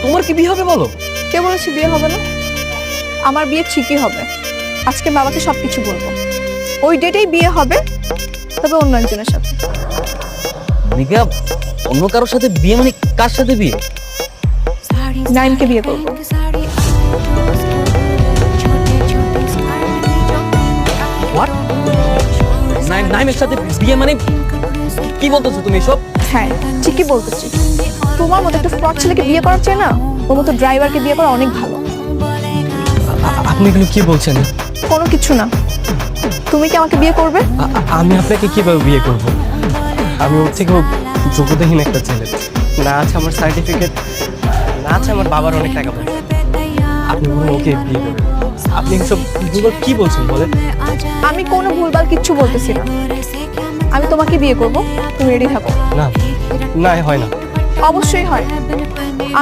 তোমার কি বিয়ে হবে বলো? কে বলেছে বিয়ে হবে না? আমার বিয়ে ঠিকই হবে। আজকে বাবাকে সবকিছু বলবো। ওই ডেটেই বিয়ে হবে, তবে অন্য একজনের সাথে। নিকা অন্য কারোর সাথে বিয়ে মানে কার সাথে বিয়ে? নাইমকে বিয়ে করবো। হোয়াট? নাইমের সাথে বিয়ে মানে কি বলতেছো তুমি এসব? হ্যাঁ, ঠিকই বলতেছি। তোমার মতো একটা ফ্রড ছেলেকে বিয়ে করার চেয়ে না ওর মতো ড্রাইভারকে বিয়ে করা অনেক ভালো। আপনি এগুলো কি বলছেন? কোনো কিছু না। তুমি কি আমাকে বিয়ে করবে? আমি আপনাকে কিভাবে বিয়ে করব? আমি ওর থেকেও যোগ্যতাহীন একটা ছেলে। না আছে আমার সার্টিফিকেট, না আছে আমার বাবার অনেক টাকা পয়সা। আপনি বলুন ওকে বিয়ে করবেন? আপনি এসব ভুলভাল কি বলছেন বলেন? আমি কোনো ভুলভাল কিচ্ছু বলতেছি না। আমি তোমাকে বিয়ে করব, তুমি রেডি থাকো। না না, হয় না। অবশ্যই হয়।